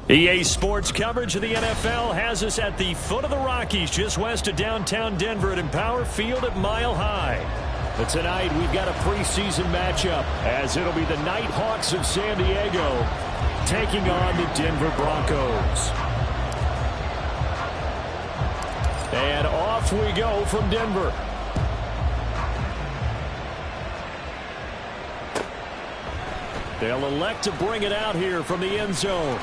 EA Sports coverage of the NFL has us at the foot of the Rockies, just west of downtown Denver at Empower Field at Mile High. But tonight we've got a preseason matchup, as it'll be the Nighthawks of San Diego taking on the Denver Broncos. And off we go from Denver. They'll elect to bring it out here from the end zone.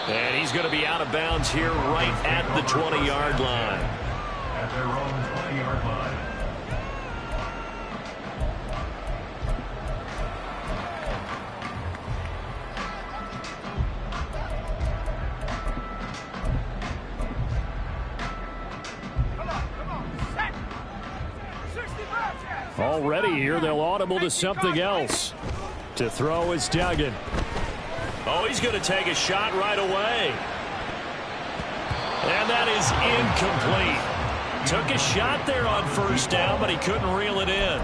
And he's going to be out of bounds here right at the 20-yard line. At their own 20-yard line. Already here, they'll audible to something else. To throw is Duggan. Oh, he's going to take a shot right away. And that is incomplete. Took a shot there on first down, but he couldn't reel it in.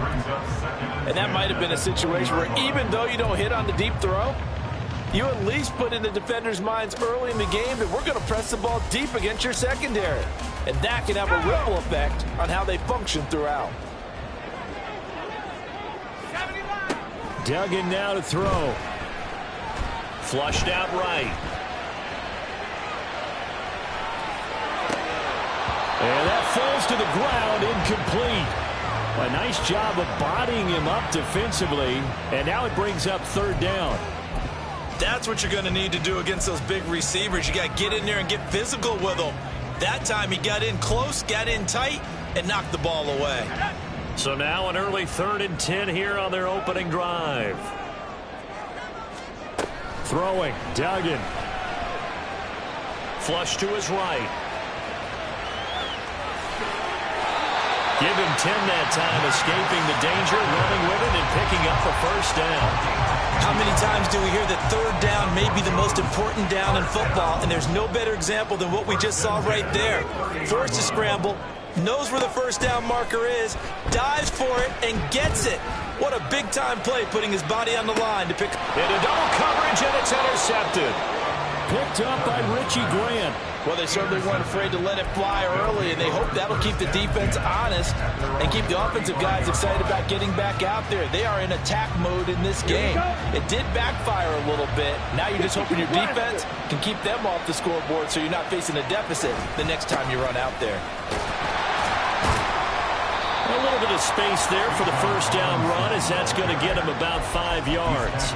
And that might have been a situation where even though you don't hit on the deep throw, you at least put in the defender's minds early in the game that we're going to press the ball deep against your secondary. And that can have a ripple effect on how they function throughout. Duggan now to throw. Flushed out right. And that falls to the ground, incomplete. A nice job of bodying him up defensively. And now it brings up third down. That's what you're going to need to do against those big receivers. You got to get in there and get physical with them. That time he got in close, got in tight, and knocked the ball away. So now an early 3rd and 10 here on their opening drive. Throwing, Duggan. Flush to his right. Give him 10 that time, escaping the danger, running with it, and picking up the first down. How many times do we hear that third down may be the most important down in football, and there's no better example than what we just saw right there. Forced to scramble, knows where the first down marker is, dives for it, and gets it. What a big-time play, putting his body on the line to pick. Into double coverage, and it's intercepted. Picked up by Richie Grant. Well, they certainly weren't afraid to let it fly early, and they hope that'll keep the defense honest and keep the offensive guys excited about getting back out there. They are in attack mode in this game. It did backfire a little bit. Now you're just hoping your defense can keep them off the scoreboard so you're not facing a deficit the next time you run out there. A little bit of space there for the first down run, as that's going to get him about 5 yards.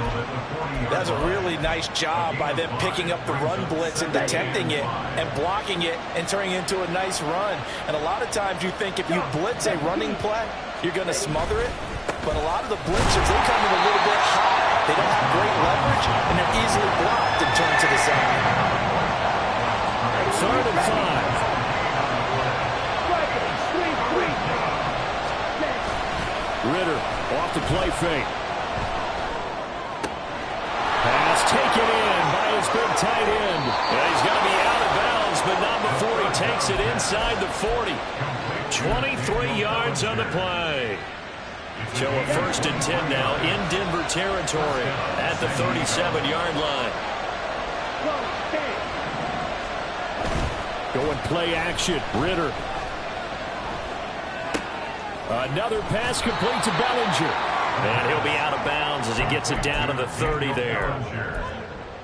That's a really nice job by them picking up the run blitz and detecting it and blocking it and turning it into a nice run. And a lot of times you think if you blitz a running play, you're going to smother it. But a lot of the blitzers, they come in a little bit high. They don't have great leverage, and they're easily blocked and turned to the side. 3rd and 5. Ritter off the play fake. Pass taken in by his big tight end. And he's going to be out of bounds, but not before he takes it inside the 40. 23 yards on the play. So a 1st and 10 now in Denver territory at the 37-yard line. Going play action. Ritter. Another pass complete to Bellinger. And he'll be out of bounds as he gets it down to the 30 there.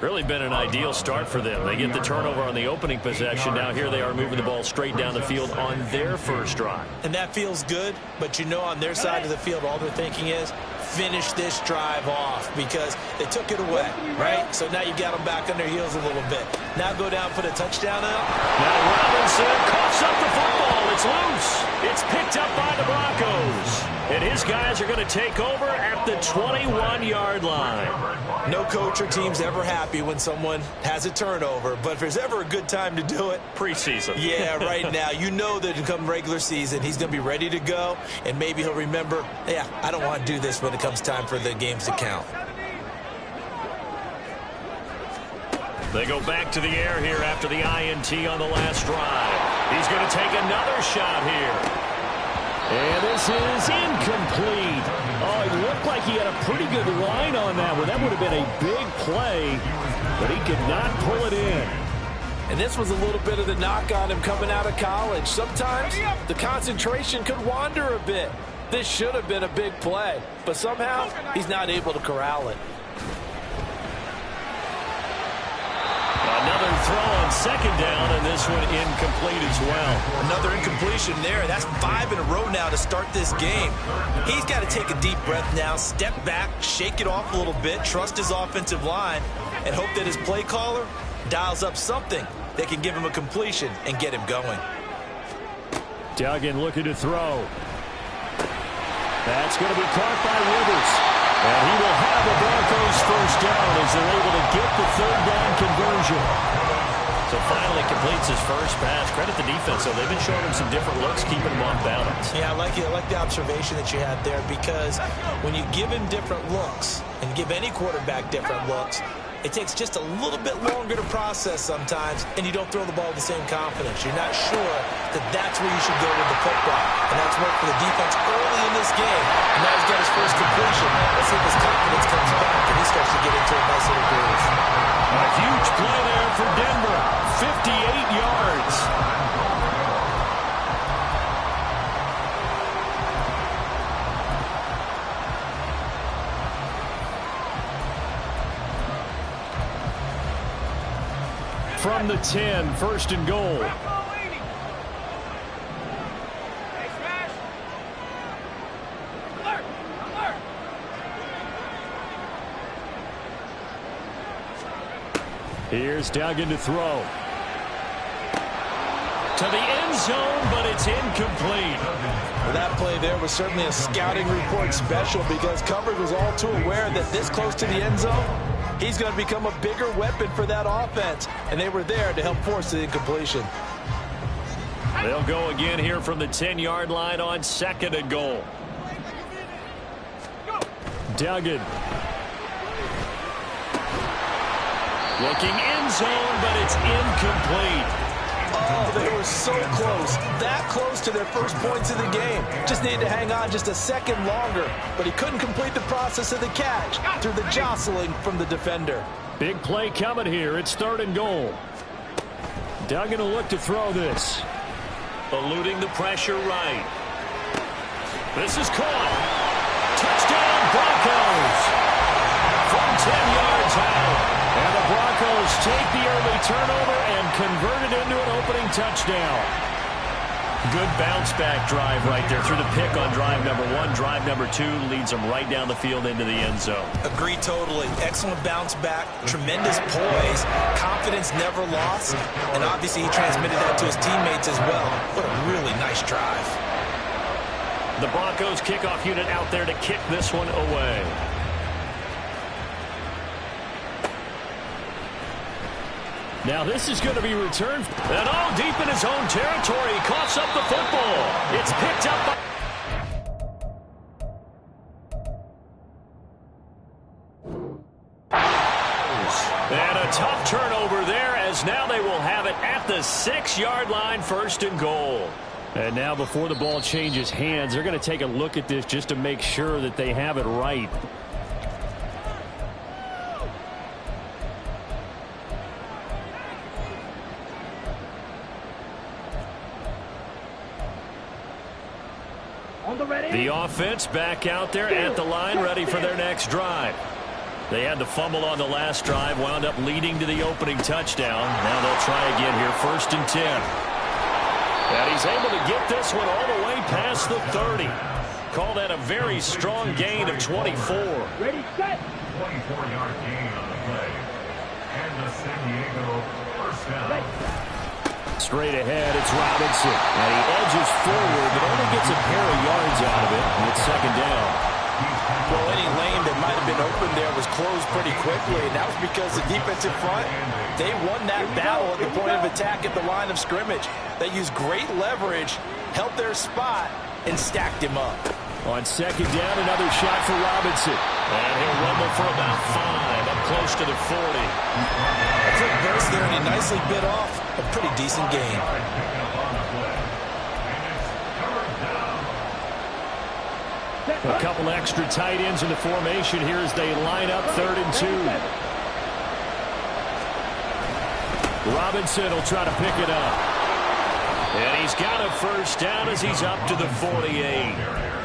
Really been an ideal start for them. They get the turnover on the opening possession. Now here they are moving the ball straight down the field on their first drive. And that feels good, but you know on their side of the field all they're thinking is finish this drive off because they took it away, right? So now you got them back on their heels a little bit. Now go down for the touchdown up. Now Robinson coughs up the football. It's loose. It's picked up by the Broncos. And his guys are going to take over at the 21-yard line. No coach or team's ever happy when someone has a turnover, but if there's ever a good time to do it, preseason. Yeah, right now. You know that come regular season, he's going to be ready to go, and maybe he'll remember, yeah, I don't want to do this when it comes time for the games to count. They go back to the air here after the INT on the last drive. He's going to take another shot here. And this is incomplete. Oh, it looked like he had a pretty good line on that one. That would have been a big play, but he could not pull it in. And this was a little bit of the knock on him coming out of college. Sometimes the concentration could wander a bit. This should have been a big play, but somehow he's not able to corral it. Another throw on second down, and this one incomplete as well. Another incompletion there. That's 5 in a row now to start this game. He's got to take a deep breath now, step back, shake it off a little bit, trust his offensive line, and hope that his play caller dials up something that can give him a completion and get him going. Duggan looking to throw. That's going to be caught by Rivers. And he will have the Broncos first down as they're able to get the third down conversion. So finally completes his first pass. Credit the defense, though. They've been showing him some different looks, keeping him off balance. Yeah, I like the observation that you had there, because when you give him different looks and give any quarterback different looks, it takes just a little bit longer to process sometimes, and you don't throw the ball with the same confidence. You're not sure that that's where you should go with the football. And that's worked for the defense early in this game. And now he's got his first completion. Let's see if his confidence comes back and he starts to get into a nice little groove. A huge play there for Denver. 58 yards. From the 10, first and goal. Here's Duggan to throw. To the end zone, but it's incomplete. Well, that play there was certainly a scouting report special, because coverage was all too aware that this close to the end zone, he's going to become a bigger weapon for that offense, and they were there to help force the incompletion. They'll go again here from the 10-yard line on second and goal. Duggan. Looking end zone, but it's incomplete. Oh, they were so close, that close to their first points of the game. Just needed to hang on just a second longer, but he couldn't complete the process of the catch through the jostling from the defender. Big play coming here. It's third and goal. Duggan will look to throw this. Eluding the pressure right. This is caught. Touchdown, Broncos. From 10 yards out. And the Broncos take the early turnover and convert it into an opening touchdown. Good bounce-back drive right there through the pick on drive number 1. Drive number 2 leads them right down the field into the end zone. Agree totally. Excellent bounce back, tremendous poise, confidence never lost, and obviously he transmitted that to his teammates as well. What a really nice drive. The Broncos kickoff unit out there to kick this one away. Now this is going to be returned. And all deep in his own territory. He coughs up the football. It's picked up by... And a tough turnover there, as now they will have it at the 6-yard line, first and goal. And now before the ball changes hands, they're going to take a look at this just to make sure that they have it right. The offense back out there at the line, ready for their next drive. They had the fumble on the last drive, wound up leading to the opening touchdown. Now they'll try again here, first and 10. And he's able to get this one all the way past the 30. Call that a very strong gain of 24. Ready, set. 24-yard gain on the play. And the San Diego first down. Straight ahead, it's Robinson. And he edges forward, but only gets a pair of yards out of it. And it's second down. Well, any lane that might have been open there was closed pretty quickly, and that was because the defensive front, they won that battle at the point of attack at the line of scrimmage. They used great leverage, held their spot, and stacked him up. On second down, another shot for Robinson. And he'll rumble for about 5, up close to the 40. A quick burst there, and he nicely bit off a pretty decent gain. A couple extra tight ends in the formation here as they line up 3rd and 2. Robinson will try to pick it up. And he's got a first down as he's up to the 48.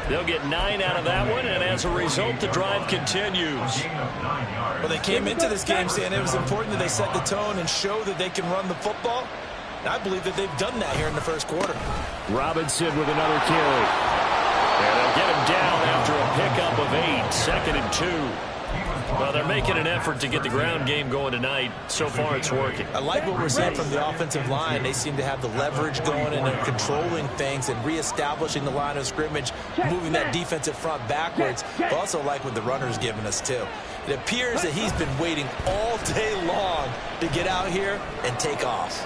They'll get 9 out of that one, and as a result, the drive continues. Well, they came into this game saying it was important that they set the tone and show that they can run the football. And I believe that they've done that here in the first quarter. Robinson with another carry. And they'll get him down after a pickup of 8, 2nd and 2. Well, they're making an effort to get the ground game going tonight. So far, it's working. I like what we're seeing from the offensive line. They seem to have the leverage going and they're controlling things and reestablishing the line of scrimmage, moving that defensive front backwards. But also like what the runner's giving us, too. It appears that he's been waiting all day long to get out here and take off.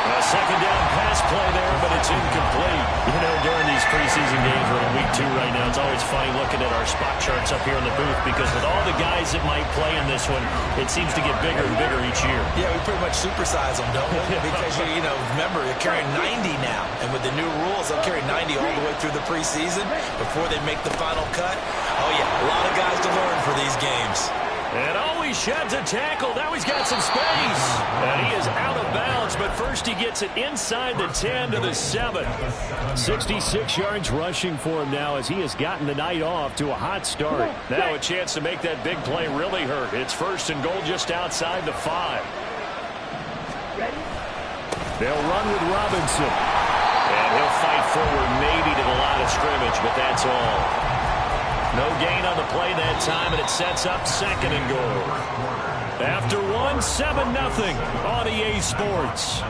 A second down pass play there, but it's incomplete. You know, during these preseason games, we're in week 2 right now, it's always funny looking at our spot charts up here in the booth because with all the guys that might play in this one, it seems to get bigger and bigger each year. Yeah, we pretty much supersize them, don't we? Because, you know, remember, you're carrying 90 now. And with the new rules, they'll carry 90 all the way through the preseason before they make the final cut. Oh, yeah, a lot of guys to learn for these games. And always sheds a tackle. Now he's got some space. And he is out of bounds, but first he gets it inside the 10 to the 7. 66 yards rushing for him now as he has gotten the night off to a hot start. Now a chance to make that big play really hurt. It's 1st and goal just outside the 5. They'll run with Robinson. And he'll fight forward maybe to the line of scrimmage, but that's all. No gain on the play that time, and it sets up 2nd and goal. After 1, 7-0 on EA Sports.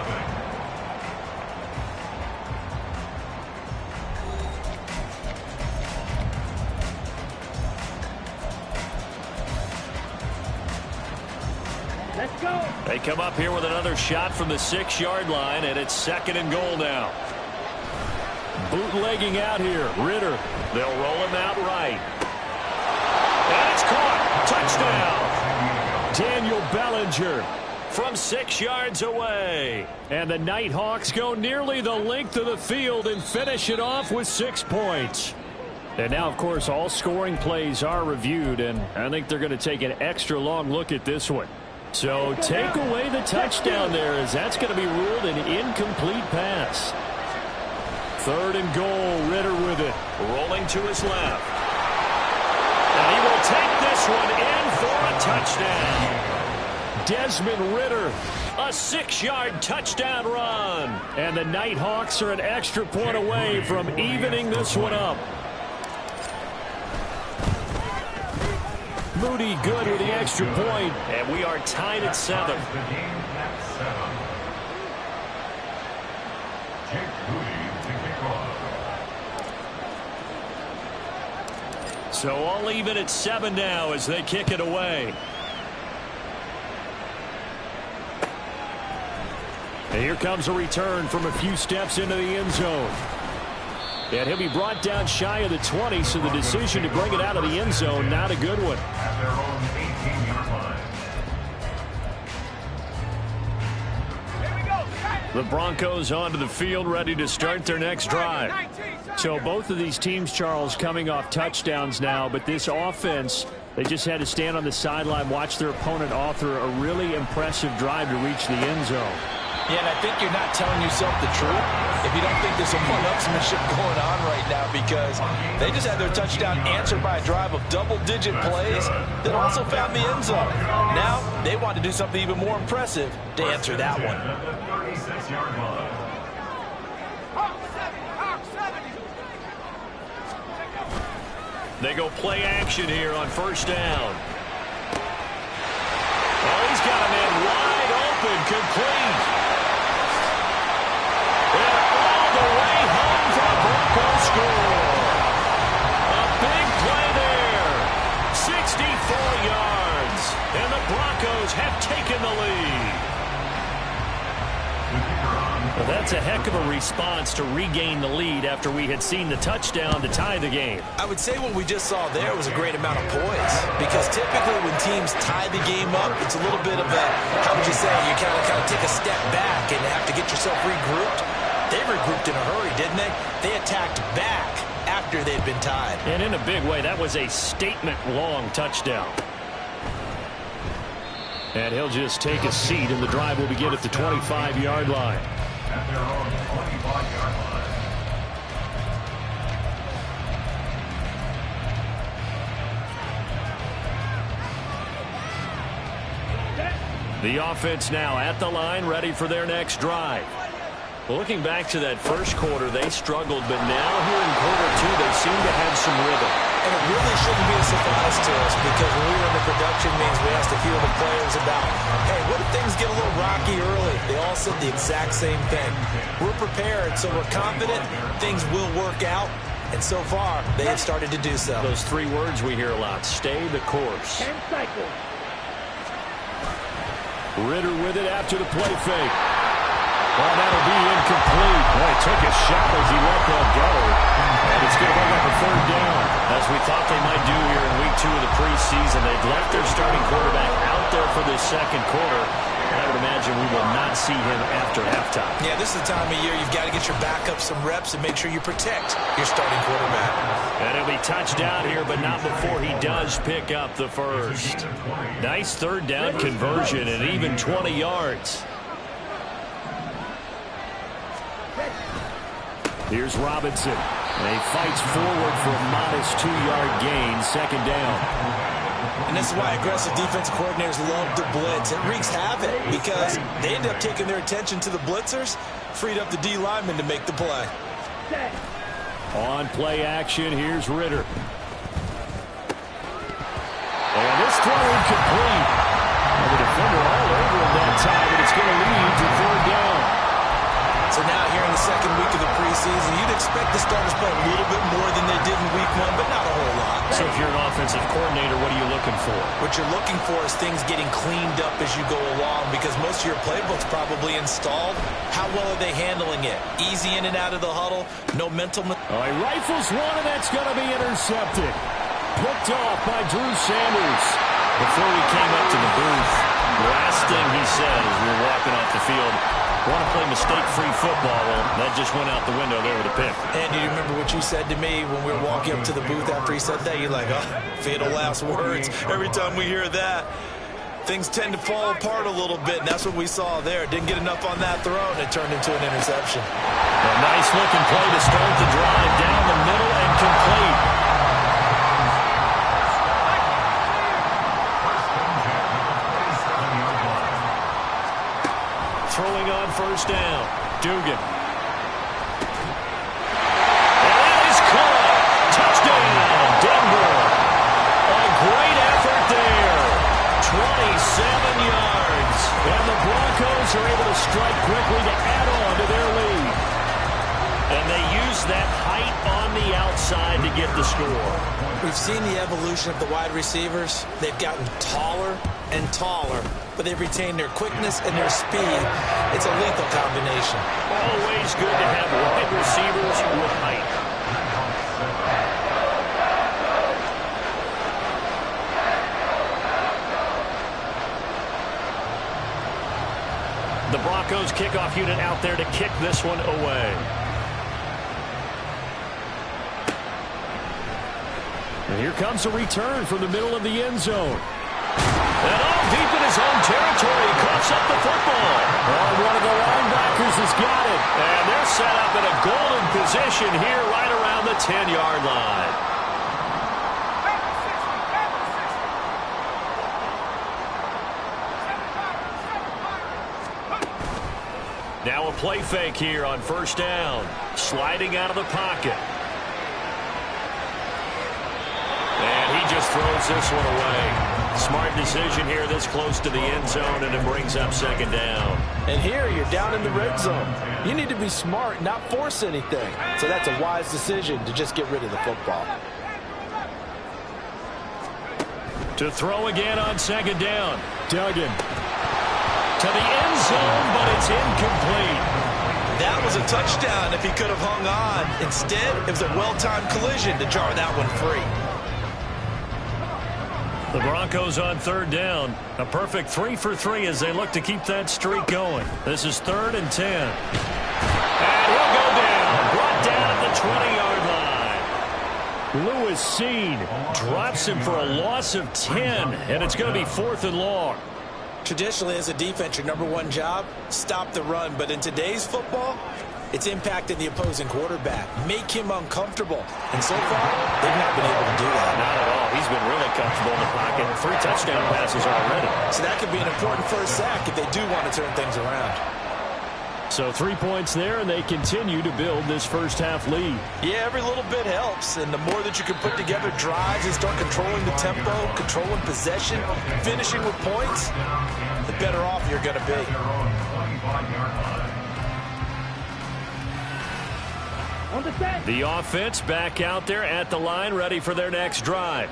Let's go. They come up here with another shot from the 6-yard line, and it's 2nd and goal now. Bootlegging out here. Ritter. They'll roll him out right. And it's caught. Touchdown. Daniel Bellinger from 6 yards away. And the Nighthawks go nearly the length of the field and finish it off with 6 points. And now, of course, all scoring plays are reviewed, and I think they're going to take an extra long look at this one. So take away the touchdown there, as that's going to be ruled an incomplete pass. 3rd and goal, Ritter with it. Rolling to his left. And he will take this one in for a touchdown. Desmond Ritter, a 6-yard touchdown run. And the Nighthawks are an extra point away from evening this one up. Moody good with the extra point, and we are tied at 7. So all even at 7 now as they kick it away. And here comes a return from a few steps into the end zone. And he'll be brought down shy of the 20, so the decision to bring it out of the end zone, not a good one. At their own 18-yard line. The Broncos onto the field, ready to start their next drive. So both of these teams, Charles, coming off touchdowns now, but this offense, they just had to stand on the sideline, watch their opponent author a really impressive drive to reach the end zone. Yeah, and I think you're not telling yourself the truth if you don't think there's some one-upsmanship going on right now, because they just had their touchdown answered by a drive of double-digit plays that also found the end zone. Now they want to do something even more impressive to answer that one. At the 36-yard line. They go play action here on 1st down. Oh, he's got a man wide open, complete. And all the way home for the Broncos score. A big play there. 64 yards. And the Broncos have taken the lead. Well, that's a heck of a response to regain the lead after we had seen the touchdown to tie the game. I would say what we just saw there was a great amount of poise, because typically when teams tie the game up, it's a little bit of a, how would you say, you kind of take a step back and have to get yourself regrouped. They regrouped in a hurry, didn't they? They attacked back after they'd been tied. And in a big way, that was a statement-long touchdown. And he'll just take a seat, and the drive will begin at the 25-yard line. At their own 25-yard line. The offense now at the line, ready for their next drive. Well, looking back to that first quarter, they struggled, but now here in quarter two, they seem to have some rhythm. And it really shouldn't be a surprise to us, because when we were in the production meetings, we asked a few of the players about, hey, what if things get a little rocky early? They all said the exact same thing. We're prepared, so we're confident things will work out. And so far, they have started to do so. Those three words we hear a lot: stay the course. 10 cycles. Ritter with it after the play fake. Well, that'll be incomplete. Boy, he took a shot as he let that go. And it's going to bring up a third down. As we thought they might do here in week 2 of the preseason, they've left their starting quarterback out there for this second quarter. And I would imagine we will not see him after halftime. Yeah, this is the time of year you've got to get your backup some reps and make sure you protect your starting quarterback. And it'll be touchdown here, but not before he does pick up the first. Nice third down conversion and even 20 yards. Here's Robinson. And he fights forward for a modest 2-yard gain, second down. And this is why aggressive defensive coordinators love to blitz. It wreaks havoc because they end up taking their attention to the blitzers, freed up the D lineman to make the play. On play action, here's Ritter. And this throw incomplete. And the defender all over him that time, and it's going to lead to third down. So now here in the second week of the preseason, you'd expect the starters to play a little bit more than they did in week 1, but not a whole lot. So if you're an offensive coordinator, what are you looking for? What you're looking for is things getting cleaned up as you go along, because most of your playbook's probably installed. How well are they handling it? Easy in and out of the huddle, no mental... All right, rifles one, and that's going to be intercepted. Picked off by Drew Sanders. Before we came up to the booth, the last thing he said as we were walking off the field, want to play mistake-free football. Well, that just went out the window there with a pick. And do you remember what you said to me when we were walking up to the booth after he said that? You're like, oh, fatal last words. Every time we hear that, things tend to fall apart a little bit, and that's what we saw there. Didn't get enough on that throw, and it turned into an interception. A nice-looking play to start the drive down the middle and complete. Throwing on first down. Dugan. And that is caught. Touchdown, Denver. A great effort there. 27 yards. And the Broncos are able to strike quickly to add on to their lead. And they use that height on the outside to get the score. We've seen the evolution of the wide receivers. They've gotten taller and taller, but they've retained their quickness and their speed. It's a lethal combination. Always good to have wide receivers with height. The Broncos kickoff unit out there to kick this one away. And here comes a return from the middle of the end zone. And all deep in his own territory, he coughs up the football. Oh, one of the linebackers has got it. And they're set up in a golden position here right around the 10-yard line. Now a play fake here on first down. Sliding out of the pocket. And he just throws this one away. Smart decision here this close to the end zone, and it brings up second down. And here you're down in the red zone. You need to be smart, not force anything. So that's a wise decision to just get rid of the football. To throw again on second down. Duggan. To the end zone, but it's incomplete. That was a touchdown if he could have hung on. Instead, it was a well-timed collision to jar that one free. The Broncos on third down. A perfect 3 for 3 as they look to keep that streak going. This is 3rd and 10. And he'll go down. Brought down at the 20-yard line. Lewis Seen drops him for a loss of 10, and it's going to be 4th and long. Traditionally, as a defense, your #1 job, stop the run. But in today's football, it's impacting the opposing quarterback. Make him uncomfortable. And so far, they've not been able to do that. Not at all. He's been really comfortable in the pocket. 3 touchdown passes already. So that could be an important first sack if they do want to turn things around. So 3 points there, and they continue to build this first half lead. Yeah, every little bit helps. And the more that you can put together drives and start controlling the tempo, controlling possession, finishing with points, the better off you're going to be. The offense back out there at the line, ready for their next drive.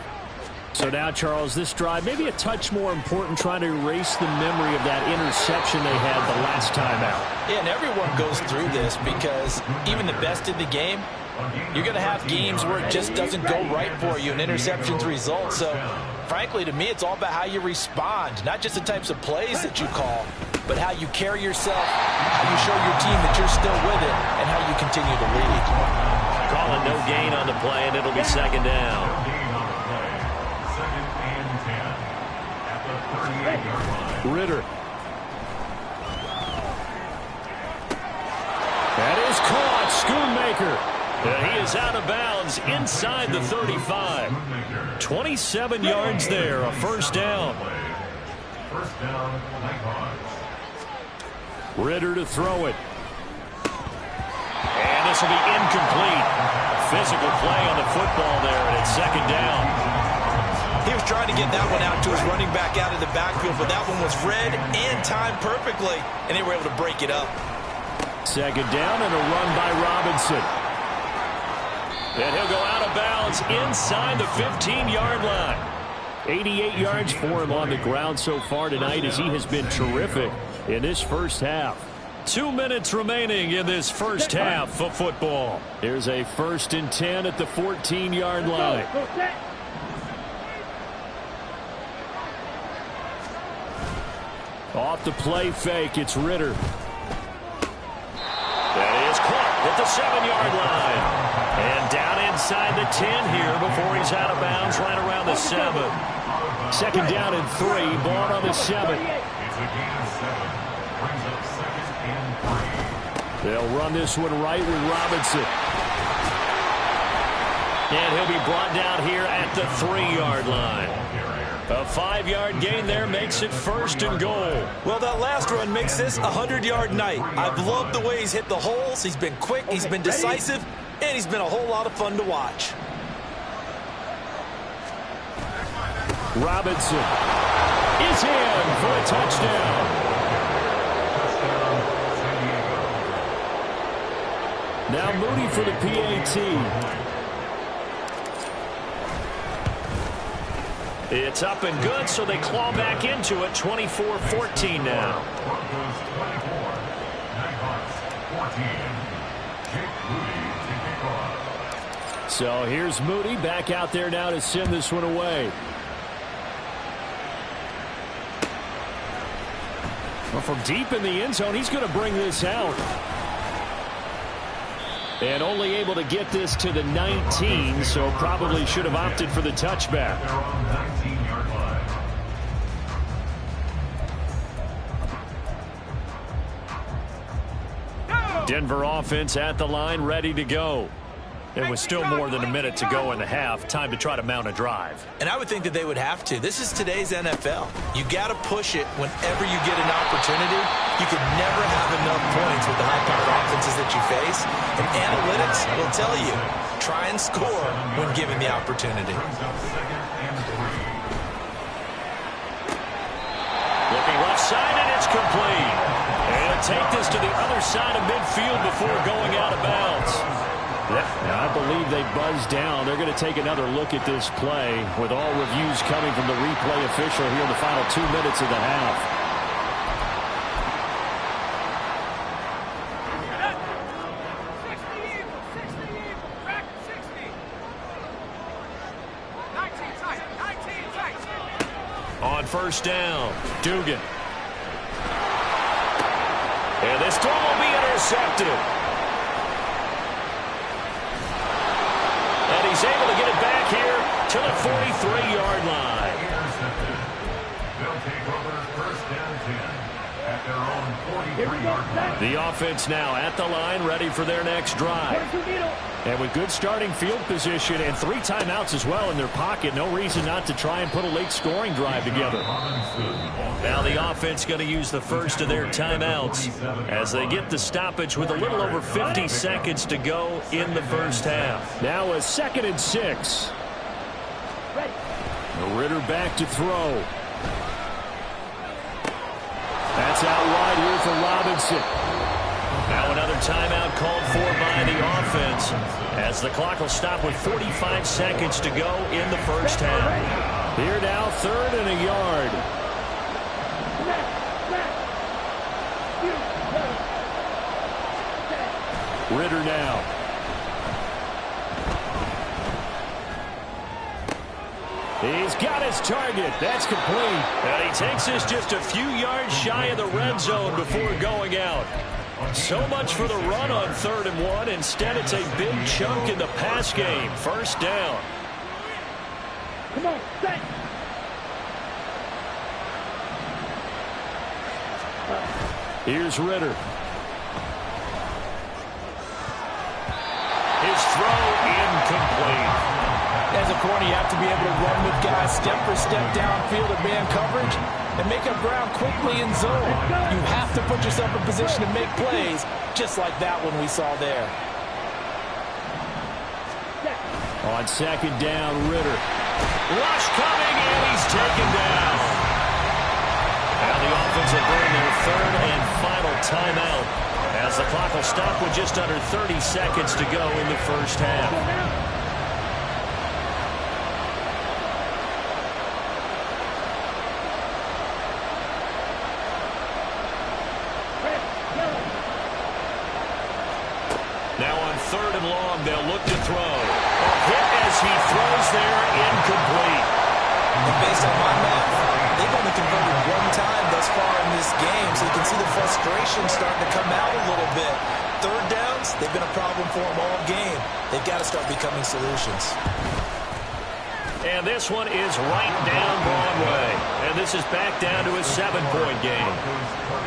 So now, Charles, this drive maybe a touch more important, trying to erase the memory of that interception they had the last time out. Yeah, and everyone goes through this because even the best in the game, you're going to have games where it just doesn't go right for you and interceptions result. So, frankly, to me, it's all about how you respond, not just the types of plays that you call, but how you carry yourself, how you show your team that you're still with it, and how you continue to lead. Calling no gain on the play, and it'll be 2nd down. Ritter. That is caught. Schoonmaker. He is out of bounds inside the 35. 27 yards there, a first down. Ritter to throw it. And this will be incomplete. Physical play on the football there, and it's 2nd down. He was trying to get that one out to his running back out of the backfield, but that one was read and timed perfectly, and they were able to break it up. 2nd down and a run by Robinson. And he'll go out of bounds inside the 15-yard line. 88 yards for him on the ground so far tonight, as he has been terrific in this first half. 2 minutes remaining in this first half of football. Here's a 1st and 10 at the 14-yard line. Off the play fake, it's Ritter. That is caught at the 7-yard line. And down inside the 10 here before he's out of bounds, right around the 7. 2nd down and 3, ball on the 7. They'll run this one right with Robinson. And he'll be brought down here at the 3-yard line. A 5-yard gain there makes it 1st and goal. Well, that last run makes this a 100-yard night. I've loved the way he's hit the holes. He's been quick, he's been decisive, and he's been a whole lot of fun to watch. Robinson is in for a touchdown. Now Moody for the PAT. It's up and good, so they claw back into it. 24-14 now. So here's Moody back out there now to send this one away. Well, from deep in the end zone, he's going to bring this out. And only able to get this to the 19, so probably should have opted for the touchback. Denver offense at the line, ready to go. It was still more than a minute to go in the half. Time to try to mount a drive. And I would think that they would have to. This is today's NFL. You got to push it whenever you get an opportunity. You could never have enough points with the high-powered offenses that you face. And analytics will tell you, try and score when given the opportunity. Looking left side, and it's complete. And he'll take this to the other side of midfield before going out of bounds. Now, I believe they buzzed down. They're going to take another look at this play with all reviews coming from the replay official here in the final 2 minutes of the half. On 1st down, Dugan. And this throw will be intercepted. intercepted. And he's able to get it back here to the 43-yard line. Intercepted. They'll take over first down 10 at their own 43-yard line. The offense now at the line, ready for their next drive. And with good starting field position and 3 timeouts as well in their pocket, no reason not to try and put a late scoring drive together. Now the offense going to use the first of their timeouts as they get the stoppage with a little over 50 seconds to go in the first half. Now a 2nd and 6. Ritter back to throw. That's out wide here for Robinson. Now another timeout called for by the offense as the clock will stop with 45 seconds to go in the first half. Here now, 3rd and a yard. Ritter now. He's got his target. That's complete. And he takes this just a few yards shy of the red zone before going out. So much for the run on 3rd and 1. Instead, it's a big chunk in the pass game. First down. Come on, set. Here's Ritter. His throw incomplete. As a corner, you have to be able to run with guys step for step downfield of man coverage and make up ground quickly in zone. You have to put yourself in position to make plays, just like that one we saw there. On 2nd down, Ritter. Rush coming, and he's taken down. Now the offense will burn their 3rd and final timeout as the clock will stop with just under 30 seconds to go in the first half. Now on 3rd and long, they'll look to throw. A hit as he throws there, incomplete. And based on my math, they've only converted 1 time thus far in this game, so you can see the frustration starting to come out a little bit. 3rd downs, they've been a problem for them all game. They've got to start becoming solutions. And this one is right down Broadway. And this is back down to a 7-point game.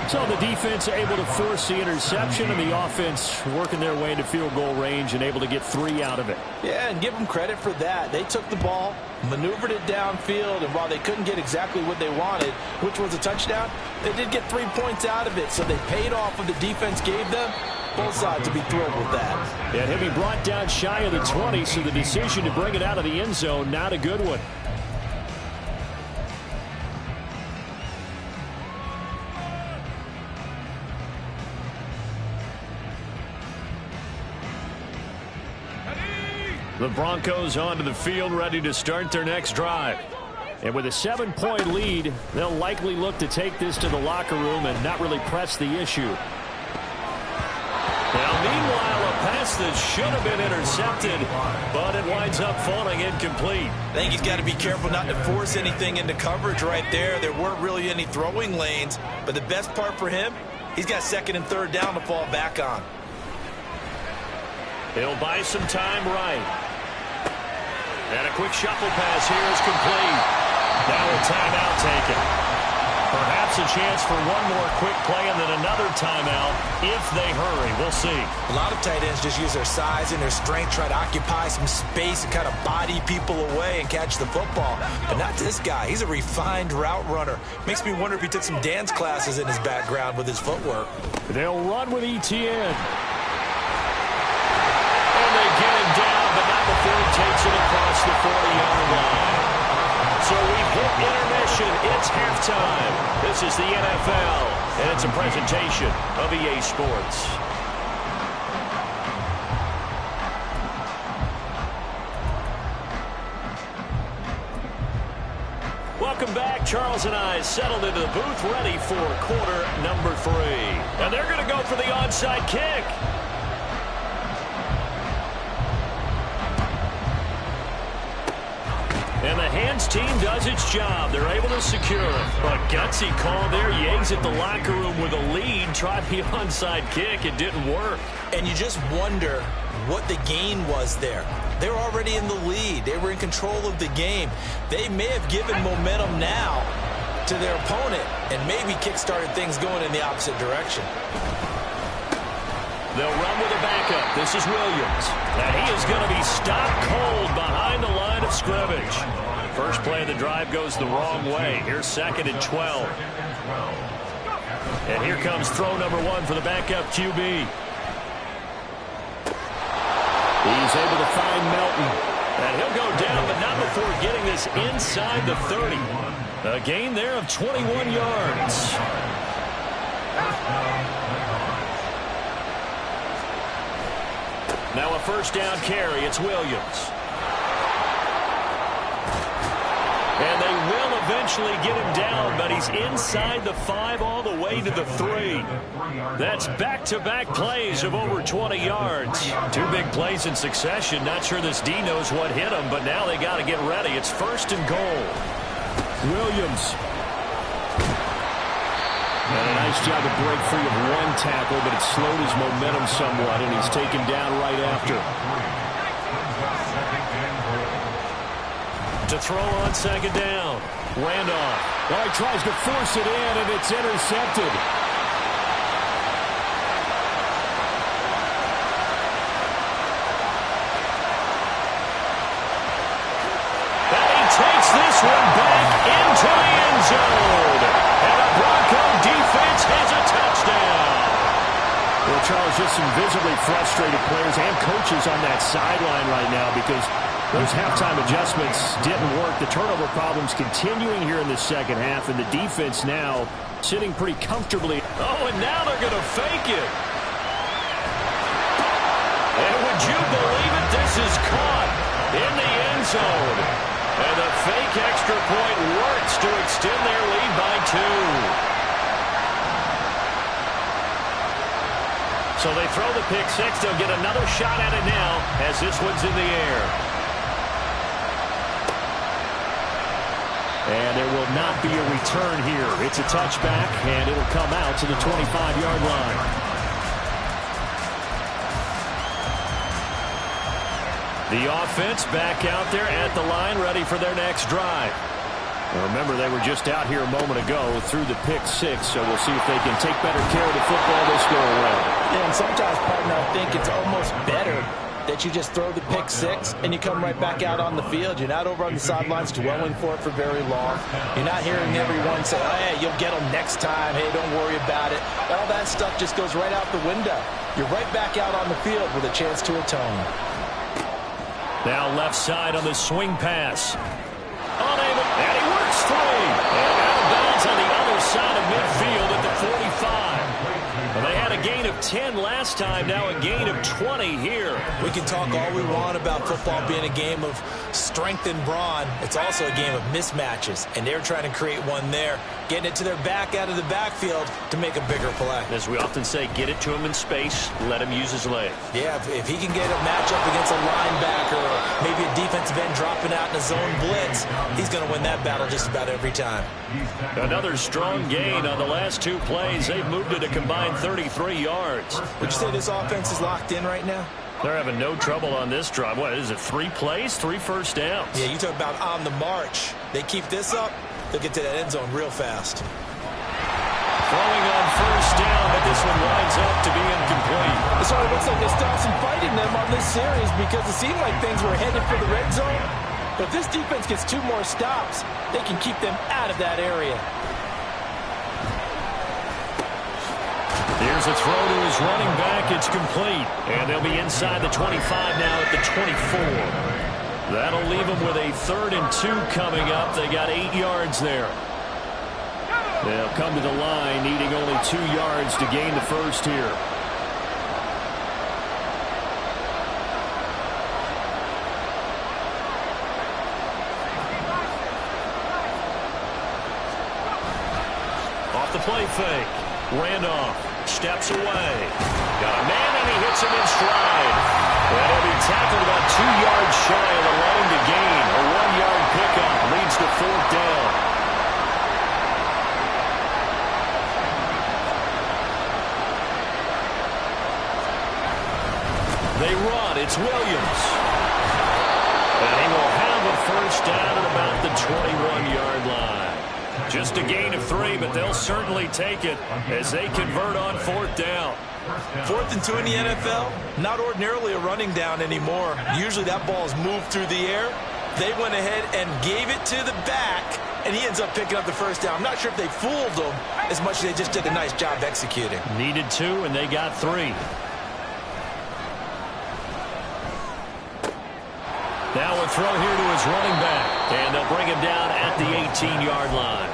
So the defense able to force the interception, and the offense working their way into field goal range and able to get 3 out of it. Yeah, and give them credit for that. They took the ball, maneuvered it downfield, and while they couldn't get exactly what they wanted, which was a touchdown, they did get 3 points out of it. So they paid off what the defense gave them. Both sides to be thrilled with that. And he'll be brought down shy of the 20, so the decision to bring it out of the end zone, not a good one. The Broncos onto the field, ready to start their next drive. And with a 7-point lead, they'll likely look to take this to the locker room and not really press the issue. Now, meanwhile, a pass that should have been intercepted, but it winds up falling incomplete. I think he's got to be careful not to force anything into coverage right there. There weren't really any throwing lanes, but the best part for him, he's got 2nd and 3rd down to fall back on. He'll buy some time right. And a quick shuffle pass here is complete. Now a timeout taken. Perhaps a chance for one more quick play and then another timeout if they hurry. We'll see. A lot of tight ends just use their size and their strength, try to occupy some space and kind of body people away and catch the football. But not this guy. He's a refined route runner. Makes me wonder if he took some dance classes in his background with his footwork. They'll run with ETN. And they get him down, but not before he takes it across the 40-yard line. So we've hit intermission. It's halftime. This is the NFL, and it's a presentation of EA Sports. Welcome back. Charles and I settled into the booth, ready for quarter number 3. And they're going to go for the onside kick. And And the hands team does its job. They're able to secure it. But gutsy call there. You exit the locker room with a lead. Tried the onside kick. It didn't work. And you just wonder what the gain was there. They were already in the lead. They were in control of the game. They may have given momentum now to their opponent and maybe kick-started things going in the opposite direction. They'll run with a backup. This is Williams. And he is going to be stopped cold behind the line of scrimmage. First play of the drive goes the wrong way. Here's 2nd and 12. And here comes throw number 1 for the backup QB. He's able to find Melton. And he'll go down, but not before getting this inside the 30. A gain there of 21 yards. Now a first down carry. It's Williams. And they will eventually get him down, but he's inside the 5 all the way to the 3. That's back-to-back plays of over 20 yards. 2 big plays in succession. Not sure this D knows what hit him, but now they got to get ready. It's 1st and goal. Williams. And a nice job to break free of 1 tackle, but it slowed his momentum somewhat, and he's taken down right after. To throw on 2nd down. Randolph. Oh, he tries to force it in, and it's intercepted. And he takes this one back into the end zone. And the Bronco defense has a touchdown. Well, Charles, just some visibly frustrated players and coaches on that sideline right now because those halftime adjustments didn't work. The turnover problems continuing here in the second half, and the defense now sitting pretty comfortably. Oh, and now they're going to fake it. And would you believe it? This is caught in the end zone. And the fake extra point works to extend their lead by 2. So they throw the pick 6. They'll get another shot at it now as this one's in the air. And there will not be a return here. It's a touchback, and it'll come out to the 25-yard line. The offense back out there at the line, ready for their next drive. Now remember, they were just out here a moment ago through the pick 6, so we'll see if they can take better care of the football this go around. Yeah, and sometimes, partner, I think it's almost better that you just throw the pick 6 and you come right back out on the field. You're not over on the sidelines dwelling for it for very long. You're not hearing everyone say, oh, hey, you'll get them next time. Hey, don't worry about it. All that stuff just goes right out the window. You're right back out on the field with a chance to atone. Now left side on the swing pass. Unable, and he works 3. And out of bounds on the other side of midfield at the 45. Well, they had a gain of 10 last time, now a gain of 20 here. We can talk all we want about football being a game of strength and brawn. It's also a game of mismatches, and they're trying to create one there, getting it to their back out of the backfield to make a bigger play. As we often say, get it to him in space, let him use his leg. Yeah, if he can get a matchup against a linebacker or maybe a defensive end dropping out in a zone blitz, he's going to win that battle just about every time. Another strong gain on the last 2 plays. They've moved it a combined 33 yards. Would you say this offense is locked in right now? They're having no trouble on this drive. What is it, 3 plays, 3 first downs? Yeah, you talk about on the march. They keep this up, they'll get to that end zone real fast. Throwing on first down, but this one winds up to be incomplete. It sort of looks like they still have some fight in them on this series because it seemed like things were headed for the red zone. But if this defense gets 2 more stops, they can keep them out of that area. Here's a throw to his running back. It's complete. And they'll be inside the 25 now at the 24. That'll leave them with a 3rd and 2 coming up. They got 8 yards there. They'll come to the line needing only 2 yards to gain the first here. Off the play fake. Randolph steps away. Got a man, and he hits him in stride. And he'll be tackled about 2 yards shy of the line to gain. A 1-yard pickup leads to 4th down. They run. It's Williams. And he will have a 1st down at about the 21-yard line. Just a gain of 3, but they'll certainly take it as they convert on 4th down. 4th and 2 in the NFL, not ordinarily a running down anymore. Usually that ball is moved through the air. They went ahead and gave it to the back, and he ends up picking up the 1st down. I'm not sure if they fooled him as much as they just did a nice job executing. Needed 2, and they got 3. Now a throw here to his running back, and they'll bring him down at the 18-yard line.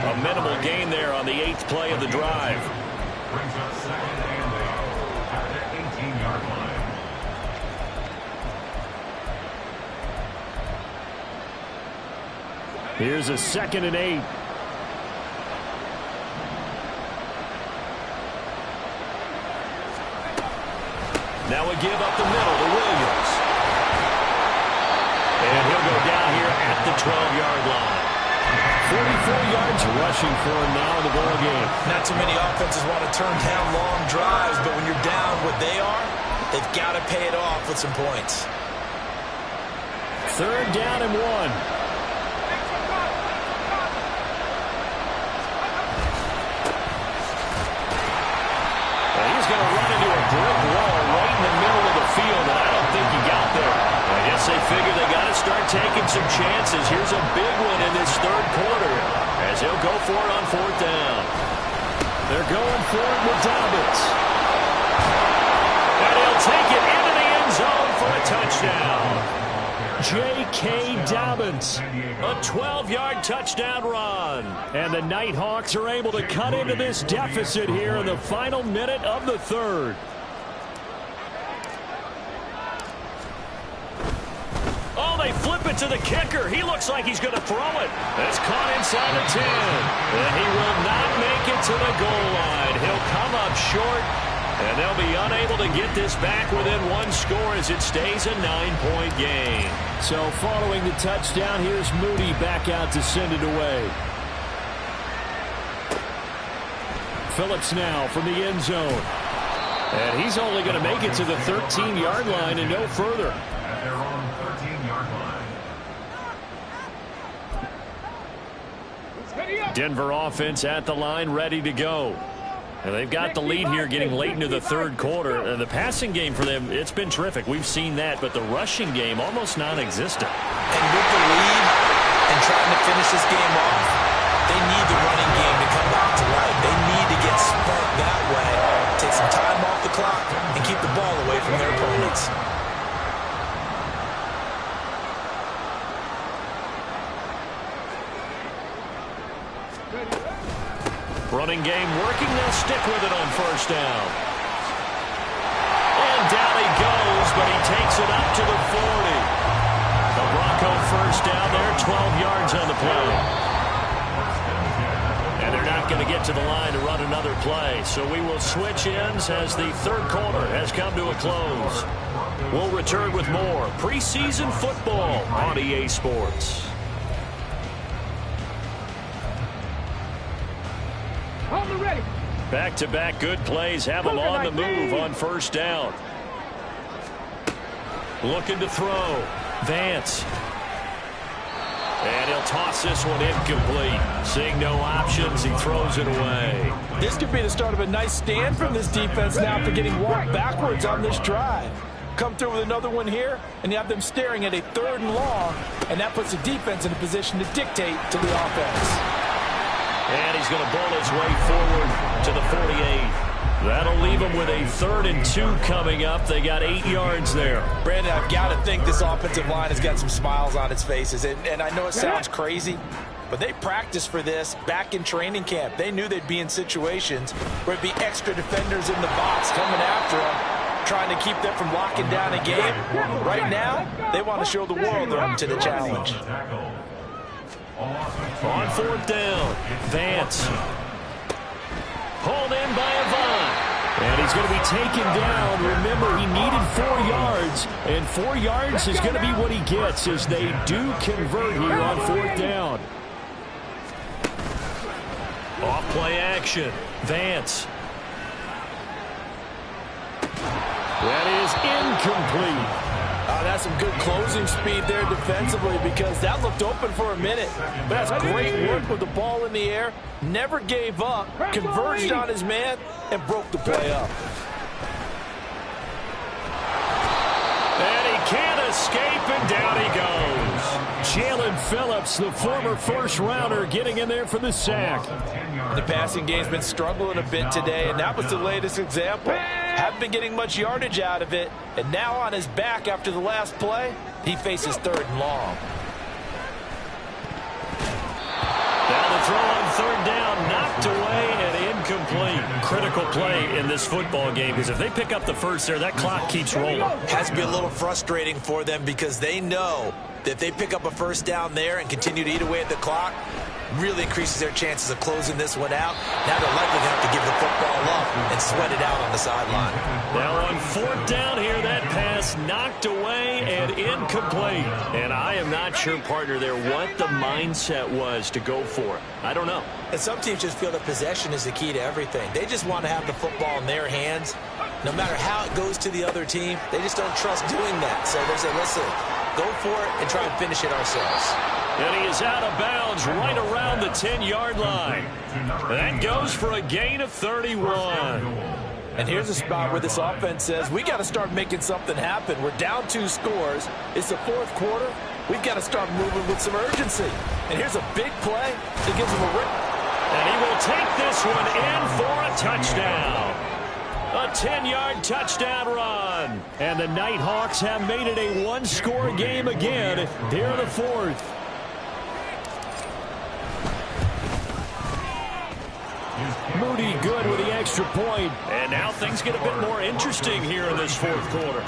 A minimal gain there on the 8th play of the drive. Brings up 2nd and 8 at the 18-yard line. Here's a 2nd and 8. Now we give up the middle to Williams. And he'll go down here at the 12-yard line. 44 yards rushing for him now in the ball game. Not too many offenses want to turn down long drives, but when you're down what they are, they've got to pay it off with some points. 3rd down and 1. And he's going to run into a brick wall right in the middle of the field, and I don't think he got there. I guess they figure they got to start taking some chances. Here's a big one in this 3rd quarter as he'll go for it on 4th down. They're going for it with Dobbins. And he'll take it into the end zone for a touchdown. J.K. Dobbins, a 12-yard touchdown run. And the Nighthawks are able to cut into this deficit here in the final minute of the 3rd. Oh, they flip it to the kicker. He looks like he's going to throw it. It's caught inside the 10. And he will not make it to the goal line. He'll come up short. And they'll be unable to get this back within 1 score as it stays a 9-point game. So following the touchdown, here's Moody back out to send it away. Phillips now from the end zone. And he's only going to make it to the 13-yard line and no further. At their own 13-yard line. Denver offense at the line, ready to go. And they've got the lead here getting late into the 3rd quarter. The passing game for them, it's been terrific. We've seen that, but the rushing game almost non-existent. And with the lead and trying to finish this game off, they need the running game to come back to life. They need to get spent that way, take some time off the clock, and keep the ball away from their opponents. Running game working. They'll stick with it on 1st down. And down he goes, but he takes it up to the 40. The Bronco 1st down there, 12 yards on the play. And they're not going to get to the line to run another play. So we will switch ends as the 3rd quarter has come to a close. We'll return with more preseason football on EA Sports. Back-to-back good plays have them on the move on 1st down. Looking to throw. Vance. And he'll toss this one incomplete. Seeing no options, he throws it away. This could be the start of a nice stand from this defense now after getting walked backwards on this drive. Come through with another one here, and you have them staring at a 3rd and long, and that puts the defense in a position to dictate to the offense. And he's going to bowl his way forward to the 48. That'll leave him with a 3rd and 2 coming up. They got 8 yards there. Brandon, I've got to think this offensive line has got some smiles on its faces. And I know it sounds crazy, but they practiced for this back in training camp. They knew they'd be in situations where it'd be extra defenders in the box coming after them, trying to keep them from locking down a game. Right now, they want to show the world they're up to the challenge. On 4th down, Vance. Pulled in by Avant. And he's going to be taken down. Remember, he needed 4 yards yards, and 4 yards is going to be what he gets as they do convert here on 4th down. Off play action. Vance. That is incomplete. That's some good closing speed there defensively because that looked open for a minute. But that's great work with the ball in the air. Never gave up, converged on his man, and broke the play up. And he can't escape, and down he goes. Jalen Phillips, the former first-rounder, getting in there for the sack. The passing game's been struggling a bit today, and that was the latest example. Haven't been getting much yardage out of it, and now on his back after the last play, he faces 3rd and long. Now the throw on 3rd down, knocked away and incomplete. Critical play in this football game because if they pick up the first there, that clock keeps rolling. Has to be a little frustrating for them because they know that if they pick up a first down there and continue to eat away at the clock, really increases their chances of closing this one out. Now they're likely going to have to give the football up and sweat it out on the sideline. Now on 4th down here, that pass knocked away and incomplete. And I am not sure, partner, there what the mindset was to go for it. I don't know. And some teams just feel that possession is the key to everything. They just want to have the football in their hands. No matter how it goes to the other team, they just don't trust doing that. So they say, listen, go for it and try and finish it ourselves. And he is out of bounds right around the 10-yard line. That goes for a gain of 31. And here's a spot where this offense says, we got to start making something happen. We're down 2 scores. It's the 4th quarter. We've got to start moving with some urgency. And here's a big play that gives them a rip. And he will take this one in for a touchdown. A 10-yard touchdown run. And the Nighthawks have made it a 1-score game again here in the 4th. Moody good with the extra point. And now things get a bit more interesting here in this 4th quarter.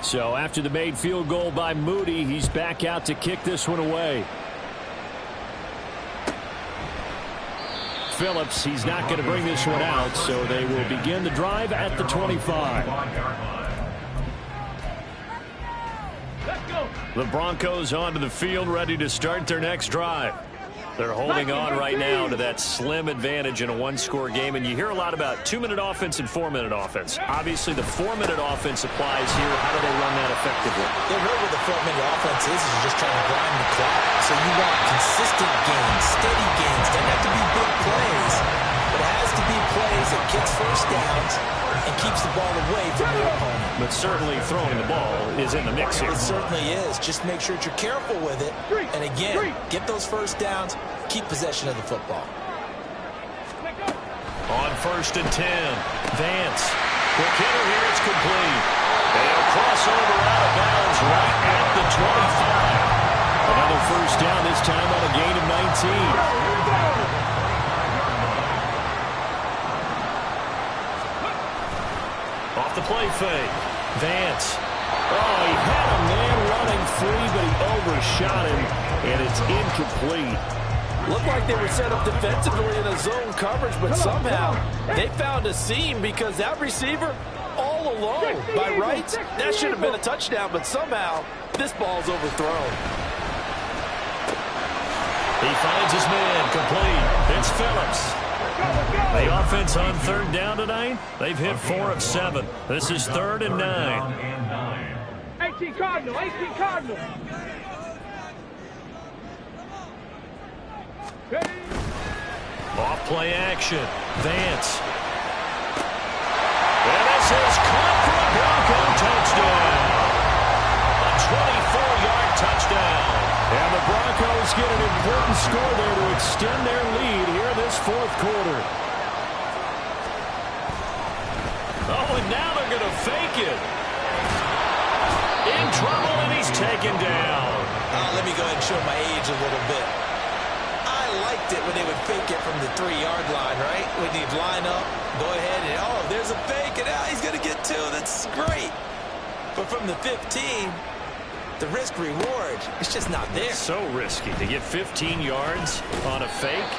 So after the made field goal by Moody, he's back out to kick this one away. Phillips, he's not going to bring this one out, so they will begin the drive at the 25. The Broncos onto the field, ready to start their next drive. They're holding on right now to that slim advantage in a 1-score game, and you hear a lot about 2-minute offense and 4-minute offense. Obviously, the 4-minute offense applies here. How do they run that effectively? Yeah, really what the 4-minute offense is you're just trying to grind the clock. So you want consistent gains, steady gains. Doesn't have to be big plays, but it has to be plays that gets first downs and keeps the ball away from your opponent. But certainly throwing the ball is in the mix here. It certainly is. Just make sure that you're careful with it. And again, get those first downs, keep possession of the football. On 1st and 10, Vance. Quick hitter here, it's complete. And he'll cross over out of bounds right at the 25. Another first down, this time on a gain of 19. Off the play fake. Vance. Oh, he had a man running free, but he overshot him, and it's incomplete. Looked like they were set up defensively in a zone coverage, but somehow they found a seam because that receiver all alone. By rights, that should have been a touchdown, but somehow this ball's overthrown. He finds his man complete. It's Phillips. The offense on 3rd down tonight, they've hit 4 of 7. This is 3rd and 9. 18 Cardinal, 18 Cardinal. Off play action. Vance. And this is caught for a Bronco touchdown. A 24-yard touchdown. And the Broncos get an important score there to extend their lead here in this 4th quarter. Oh, and now they're going to fake it. In trouble, and he's taken down. Let me go ahead and show my age a little bit. I liked it when they would fake it from the 3-yard line, right? When you'd line up, go ahead, and oh, there's a fake, and now he's going to get 2. That's great. But from the 15, the risk-reward, it's just not there. So risky to get 15 yards on a fake.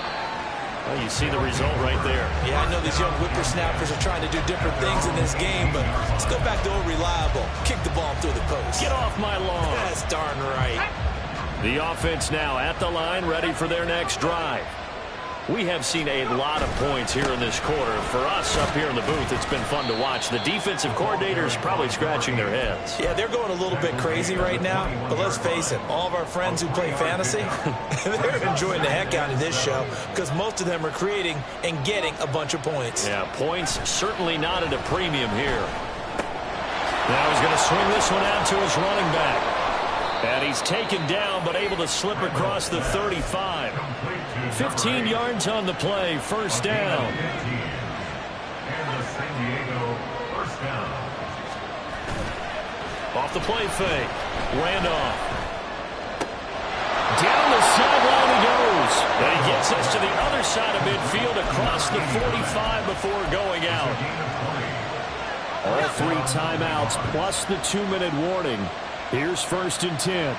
Well, you see the result right there. Yeah, I know these young whippersnappers are trying to do different things in this game, but let's go back to old reliable. Kick the ball through the post. Get off my lawn. That's darn right. The offense now at the line, ready for their next drive. We have seen a lot of points here in this quarter. For us up here in the booth, it's been fun to watch. The defensive coordinators probably scratching their heads. Yeah, they're going a little bit crazy right now, but let's face it, all of our friends who play fantasy, they're enjoying the heck out of this show because most of them are creating and getting a bunch of points. Yeah, points certainly not at a premium here. Now he's going to swing this one out to his running back. And he's taken down, but able to slip across the 35. 15 yards on the play, first down. And the San Diego first down. Off the play fake. Randolph. Down the sideline he goes. And he gets us to the other side of midfield across the 45 before going out. All 3 timeouts plus the 2-minute warning. Here's 1st and 10.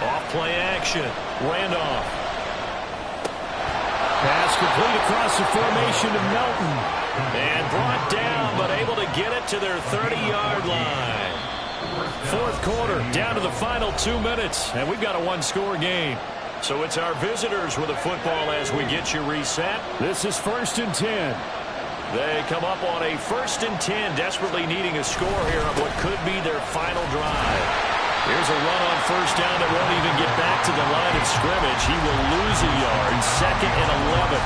Off play action. Randolph. Pass complete across the formation to Melton. And brought down, but able to get it to their 30-yard line. 4th quarter, down to the final 2 minutes. And we've got a 1-score game. So it's our visitors with the football as we get you reset. This is 1st and 10. They come up on a 1st and 10, desperately needing a score here on what could be their final drive. Here's a run on 1st down that won't even get back to the line of scrimmage. He will lose a yard. 2nd and 11.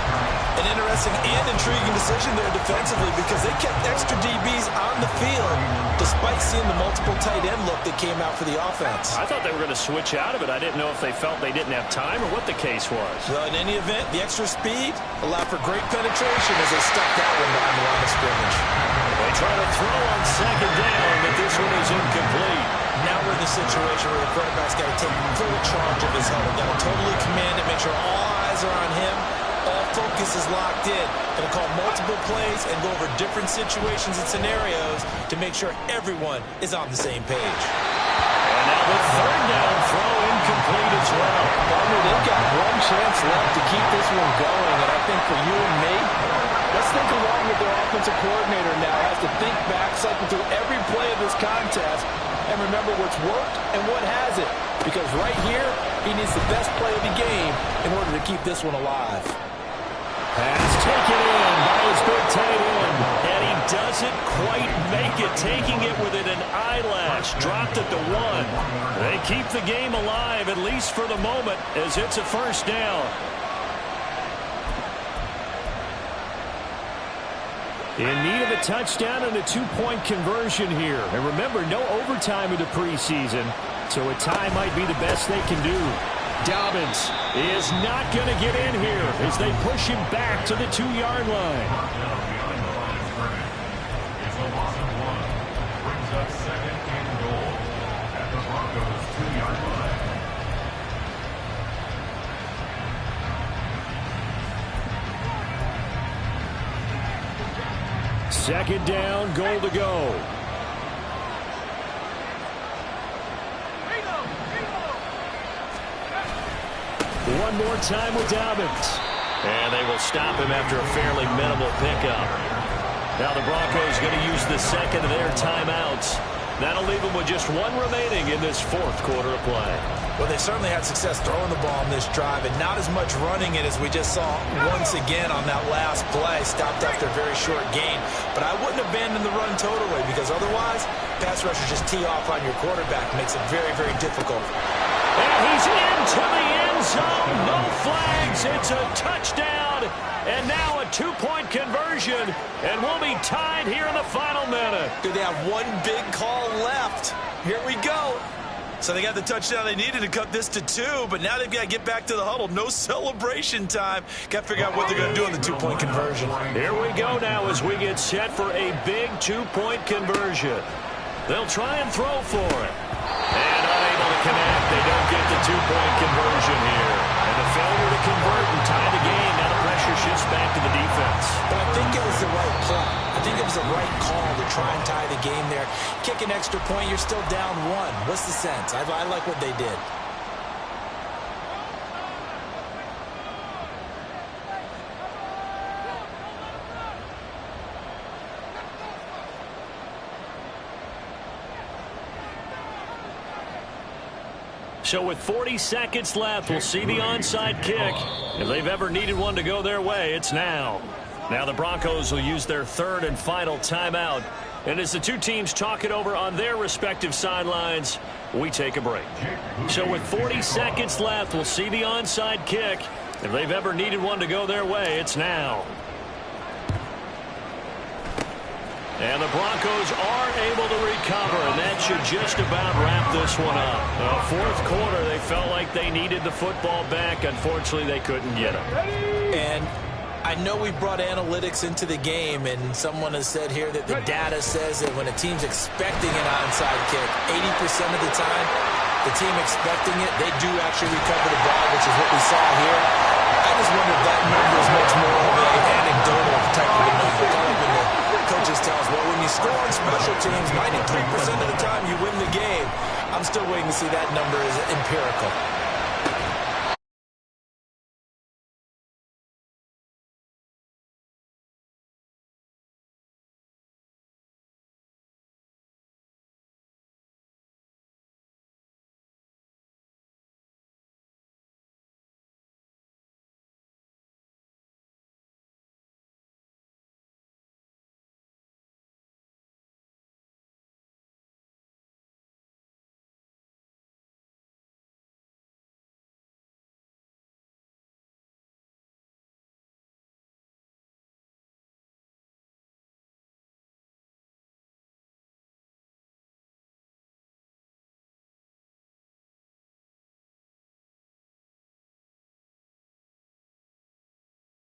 An interesting and intriguing decision there defensively because they kept extra DBs on the field despite seeing the multiple tight end look that came out for the offense. I thought they were going to switch out of it. I didn't know if they felt they didn't have time or what the case was. Well, in any event, the extra speed allowed for great penetration as they stuck that one behind the line of scrimmage. They try to throw on 2nd down, but this one is incomplete. Now we're in the situation where the quarterback's got to take full charge of his huddle. Got to totally command it, make sure all eyes are on him. All focus is locked in. Going to call multiple plays and go over different situations and scenarios to make sure everyone is on the same page. And now the 3rd down throw incomplete as well. Bummer, they've got one chance left to keep this one going, and I think for you and me, let's think along with their offensive coordinator now. Has to think back, cycle through every play of this contest, and remember what's worked and what hasn't. Because right here, he needs the best play of the game in order to keep this one alive. Pass taken in by his big tight end. And he doesn't quite make it, taking it within an eyelash. Dropped at the 1. They keep the game alive, at least for the moment, as it's a 1st down. In need of a touchdown and a 2-point conversion here. And remember, no overtime in the preseason, so a tie might be the best they can do. Dobbins is not going to get in here as they push him back to the 2-yard line. It's a loss of 1. Brings up 2nd and goal at the Broncos' 2-yard line. Second down, goal to go. One more time with Dobbins. And they will stop him after a fairly minimal pickup. Now the Broncos going to use the 2nd of their timeouts. That'll leave them with just 1 remaining in this 4th quarter of play. Well, they certainly had success throwing the ball on this drive and not as much running it as we just saw once again on that last play. Stopped after a very short gain. But I wouldn't abandon the run totally because otherwise, pass rushers just tee off on your quarterback. Makes it very, very difficult. And he's into the end zone. No flags. It's a touchdown. And now a 2-point conversion. And we'll be tied here in the final minute. They have one big call left. Here we go. So they got the touchdown they needed to cut this to 2, but now they've got to get back to the huddle. No celebration time. Got to figure out what they're going to do on the 2-point conversion. Here we go now as we get set for a big 2-point conversion. They'll try and throw for it. And unable to connect. They don't get the 2-point conversion here. And the failure to convert and tie the game. Now the pressure shifts back to the defense. But I think it was the right play. I think it was the right call to try and tie the game there. Kick an extra point, you're still down 1. What's the sense? I like what they did. So with 40 seconds left, we'll see the onside kick. If they've ever needed one to go their way, it's now. Now the Broncos will use their third and final timeout. And as the two teams talk it over on their respective sidelines, we take a break. So with 40 seconds left, we'll see the onside kick. If they've ever needed one to go their way, it's now. And the Broncos are able to recover, and that should just about wrap this one up. Fourth quarter, they felt like they needed the football back. Unfortunately, they couldn't get it. And I know we brought analytics into the game, and someone has said here that the data says that when a team's expecting an onside kick, 80% of the time, the team expecting it, they do actually recover the ball, which is what we saw here. I just wonder if that number is much more of an anecdotal type of a number. Kind of when the coaches tell us, well, when you score on special teams, 93% of the time you win the game. I'm still waiting to see that number as empirical.